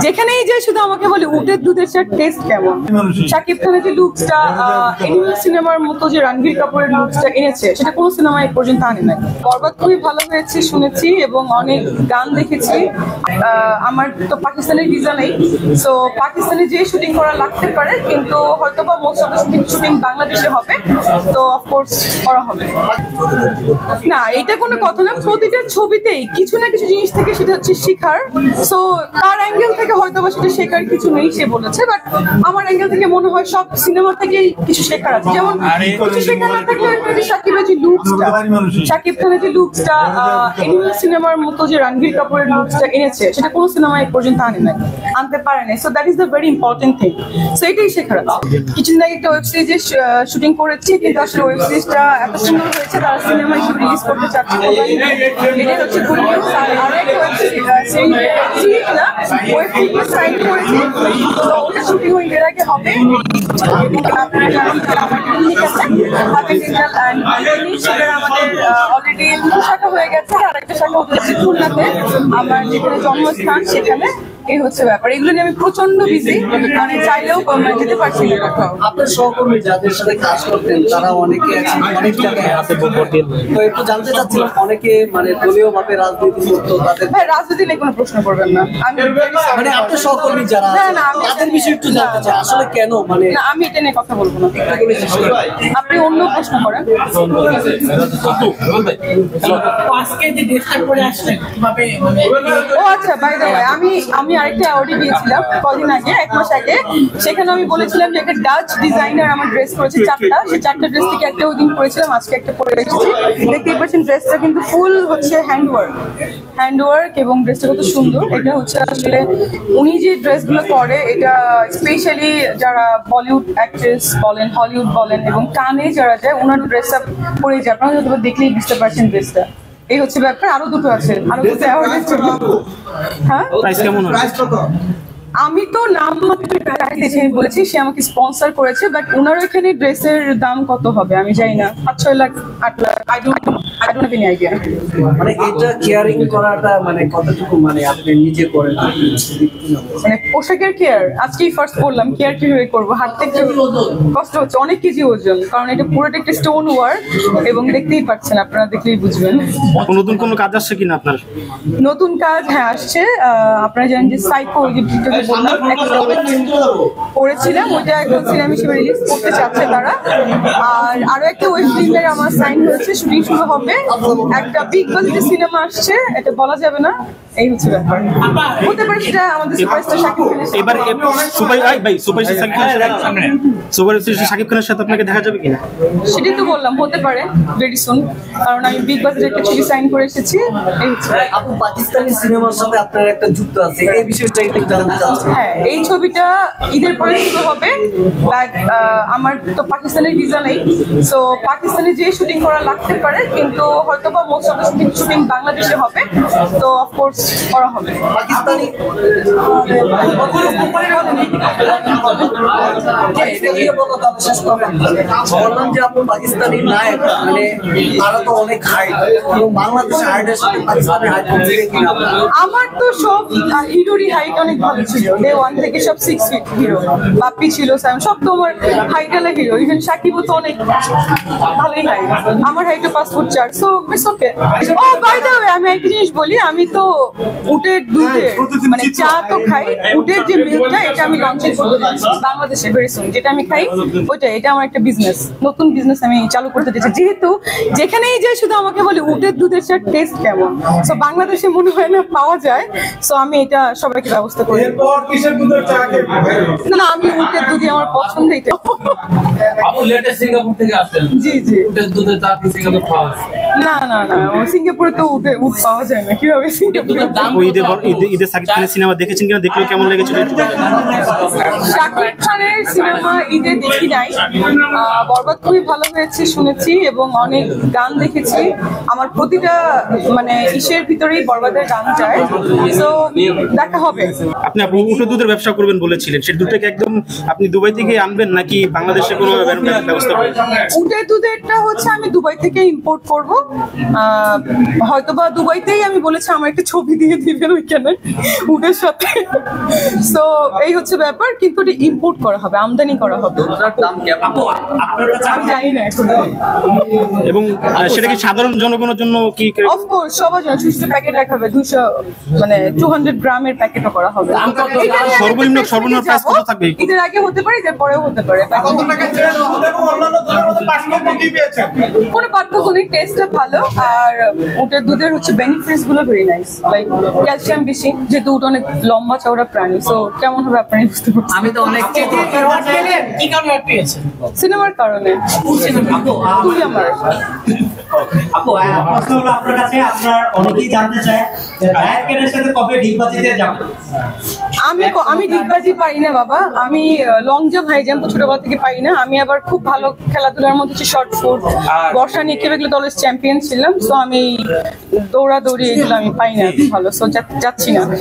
যেখানেই যাই শুধু আমাকে বলে উটের দুধের চা টেস্ট কেমন। শাকিব খানের যে লুকসটা এনিমেল সিনেমার মতো যে রণবীর কাপুরের লুকসটা এনেছে সেটা কোনো সিনেমা এ পর্যন্ত আনে নাই। বরবাদ খুবই ভালো হয়েছে শুনেছি এবং অনেক গান দেখেছি। আমার তো পাকিস্তানের ভিসা নেই, সো পাকিস্তানে যে শুটিং করা লাগতে পারে, কিন্তু হয়তো বা মোস্ট অফ দ্য শুটিং বাংলাদেশে হবে, তো অফকোর্স করা হবে না। এটা কোনো কথা না, প্রতিটা ছবিতেই কিছু না কিছু জিনিস থেকে সেটা হচ্ছে শেখার। সো তার অ্যাঙ্গেল থেকে হয়তো বা সেটা শেখার কিছু নেই সে বলেছে, বাট আমার অ্যাঙ্গেল থেকে মনে হয় সব সিনেমা থেকেই কিছু শেখার আছে। যেমন কিছু শেখার না থাকলে শাকিবের যে লুকসটা, শাকিব খানের যে লুকসটা এনিমেল সিনেমার মতো যে রণবীর কাপুরের লুকসটা এনেছে সেটা কোনো সিনেমা এ পর্যন্ত আনতে পারে না। So that is the very important thing. So এটাই শেখার আছে। কিছুদিন আগে একটা ওয়েব সিরিজে শুটিং করেছি, কিন্তু আসলে ওয়েব সিরিজটা এত সুন্দর হয়েছে তারা সিনেমা হিসেবে রিলিজ করতে চাচ্ছে। এটাই হচ্ছে গুড নিউজ। আর আরেকটা ওয়েব সিরিজ না, ওয়েব সিরিজ সাইন করেছি, তো ওটা শুটিং এর আগে হবে। আমাদের অলরেডি শাখা হয়ে গেছে, আর একটা শাখা হচ্ছে খুলনাতে, আমার যেখানে জন্মস্থান সেখানে। এই হচ্ছে ব্যাপার। এগুলো নিয়ে আমি প্রচন্ড বিজি, মানে চাইলেও যেতে পারছি না। আপনার সহকর্মী যাদের সাথে কাজ করতেন তারা অনেকে অনেক জায়গায় আছে, তো একটু জানতে চাচ্ছিলাম অনেকে মানে দলীয় ভাবে রাজনীতি করতো, তাদের ভাই রাজনীতি নিয়ে কোনো প্রশ্ন করবেন না। আমি মানে আপনার সহকর্মী যারা তাদের বিষয়ে একটু জানতে চাই আসলে কেন, মানে আমি এটা নিয়ে কথা বলবো না। আপনি অন্য প্রশ্ন করেন। আজকে যে ড্রেসটা পরে আসলেন কিভাবে, ও আচ্ছা, বাই দ্য ওয়ে আমি আরেকটা অ্যাওয়ার্ডে গিয়েছিলাম কদিন আগে, 1 মাস আগে। সেখানে আমি বলেছিলাম যে একটা ডাচ ডিজাইনার আমার ড্রেস করেছে 4টা, সেই 4টা ড্রেস থেকে একটা ওই দিন পরেছিলাম, আজকে একটা পরে এসেছি। দেখতেই পাচ্ছেন ড্রেসটা কিন্তু ফুল হচ্ছে হ্যান্ডওয়ার্ক এবং ড্রেসটা কত সুন্দর। এটা হচ্ছে আসলে উনি যে ড্রেসগুলো পরে, এটা স্পেশালি যারা বলিউড অ্যাক্ট্রেস বলেন, হলিউড বলেন এবং কানে যারা যায় ওনার ড্রেসটা পরে যায়। আপনারা হয়তো দেখলেই বুঝতে পারছেন ড্রেসটা। এই হচ্ছে ব্যাপার। আরো দুটো আছে, আরো দুটো অ্যাওয়ার্ডের জন্য। হ্যাঁ, প্রাইস কেমন হবে? আমি তো নাম বলেছি, সে আমাকে স্পন্সর করেছে, বাট ওনার ওইখানে ড্রেসের দাম কত হবে আমি জানি না, 5-6 lakh 8 lakh, I don't have any idea. মানে এটা কেয়ারিং করাটা মানে কতটুকু মানে আপনি নিজে করেন, মানে পোশাকের কেয়ার আজকেই ফার্স্ট করলাম, কেয়ার কিভাবে করবো, হাত থেকে কষ্ট হচ্ছে, অনেক কেজি ওজন, কারণ এটা পুরোটা একটা স্টোন ওয়ার্ক এবং দেখতেই পাচ্ছেন, আপনারা দেখলেই বুঝবেন। নতুন কোনো কাজ আসছে কিনা আপনার? নতুন কাজ হ্যাঁ আসছে। আপনারা জানেন যে সাইকো বললাম করেছিলাম, ওইটা একদম সিনেমা হিসেবে রিলিজ করতে চাচ্ছে তারা। আর আরো একটা ওয়েব ফিল্মের আমার সাইন হয়েছে, শুটিং শুরু হবে। একটা বিগ বাজেটের সিনেমা আসছে, এটা বলা যাবে না। এই হচ্ছে ব্যাপার, হতে পারে সেটা আমাদের সুপারস্টার শাকিব খানের। এবার সুপারস্টার শাকিব খানের সাথে আপনাকে দেখা যাবে কিনা? সেটাই তো বললাম, হতে পারে ভেরি সুন, কারণ আমি বিগ বাজেটের একটা ছবি সাইন করে এসেছি। এই হচ্ছে। আপু পাকিস্তানি সিনেমার সাথে আপনার একটা যুক্ত আছে, এই বিষয়টা একটু জানতে চাচ্ছি। হ্যাঁ, এই ছবিটা ঈদের পরে শুরু হবে, বাট আমার তো পাকিস্তানের ভিসা নেই, সো পাকিস্তানে যে শুটিং করা লাগতে পারে, কিন্তু হয়তো বা মোস্ট অফ দ্য শুটিং বাংলাদেশে হবে, তো অফকোর্স করা হবে। পাকিস্তানি বললাম যে আপনি পাকিস্তানি নায়ক, মানে তারা তো অনেক হাইট, বাংলাদেশের হাইটের সাথে পাকিস্তানের হাইট কিনা? আমার তো সব হিরোরই হাইট অনেক ভালো ছিল, ডে 1 থেকে সব 6 ফিট হিরো। বাপ্পি ছিল, সব তো আমার হাইট আলা হিরো। ইভেন সাকিবও তো অনেক ভালোই হাইট, আমার হাইটও 5 foot 4, so it's okay. Oh by the way, আমি একটা জিনিস বলি, আমি তো উটের দুধে মানে চা তো খাই, উটের যে মিল্কটা এটা আমি লঞ্চ করতে যাচ্ছি বাংলাদেশে ভেরি সুন, যেটা আমি খাই ওইটা, এটা আমার একটা বিজনেস, নতুন বিজনেস আমি চালু করতে চাইছি। যেহেতু যেখানেই যাই শুধু আমাকে বলে উটের দুধের চা টেস্ট কেমন, সো বাংলাদেশে মনে হয় না পাওয়া যায়, সো আমি এটা সবাইকে ব্যবস্থা করি। না, আমি উটের দুধই আমার পছন্দ। এটা আপু লেটেস্ট সিঙ্গাপুর থেকে আসছেন? জি জি। উটের দুধের চা কি সিঙ্গাপুর পাওয়া যায়? না, সিঙ্গাপুরে তো উট পাওয়া যায় না, কিভাবে সিঙ্গাপুরে? ঈদে শাকিব খানের সিনেমা দেখেছেন কিনা, দেখলেও কেমন লেগেছিল? শাকিব খানের সিনেমা ঈদে দেখি নাই। বরবাদ খুবই ভালো হয়েছে শুনেছি এবং অনেক গান দেখেছি। আমার প্রতিটা মানে ইসের ভিতরেই বরবাদের গান যায়, তো দেখা হবে। আপনি উটের দুধের ব্যবসা করবেন বলেছিলেন, সেই দুধটাকে একদম আপনি দুবাই থেকে আনবেন নাকি বাংলাদেশে কোনো ব্যবস্থা করবেন? উটের দুধেরটা হচ্ছে আমি দুবাই থেকে ইম্পোর্ট করব, করব। হয়তোবা দুবাইতেই আমি বলেছি আমার একটা ছবি দিয়ে দিবেন ওইখানে উটের সাথে। সো এই হচ্ছে ব্যাপার, কিন্তু এটা ইম্পোর্ট করা হবে, আমদানি করা হবে। ওটার দাম কেমন? আমি জানি না এখন। এবং সেটা কি সাধারণ জনগণের জন্য কি অফকোর্স সবার জন্য সুস্থ প্যাকেট রাখা হবে, 200 গ্রামের প্যাকেটও করা হবে। সর্বনিম্ন প্রাইস কত থাকবে? ঈদের আগে হতে পারে, ঈদের পরেও হতে পারে। কোনো পার্থক্য নেই, টেস্টটা ভালো। আর উটের দুধের হচ্ছে বেনিফিটস গুলো ভেরি নাইস, লাইক ক্যালসিয়াম বেশি, যেহেতু উট অনেক লম্বা চওড়া প্রাণী। সো কেমন হবে আপনারা বুঝতে পারছেন। আমি তো অনেক কি কারণে পেয়েছে? সিনেমার কারণে তুই আমার আপু প্রশ্ন হলো আপনার কাছে, আপনার অনেকেই জানতে চায় যে রায়াত কেনের সাথে কবে ডিগবাজিতে যাবেন? আমি ডিগবাজি পারি না বাবা, আমি লং জাম্প হাই জাম্প ছোটবেলা থেকে পারি না। আমি আবার খুব ভালো খেলাধুলার মধ্যে হচ্ছে শর্ট ফুট, বর্ষা নিক্ষেপ, এগুলো দলের চ্যাম্পিয়ন ছিলাম। সো আমি দৌড়াদৌড়ি এগুলো আমি পাই না ভালো, সো যাচ্ছি না।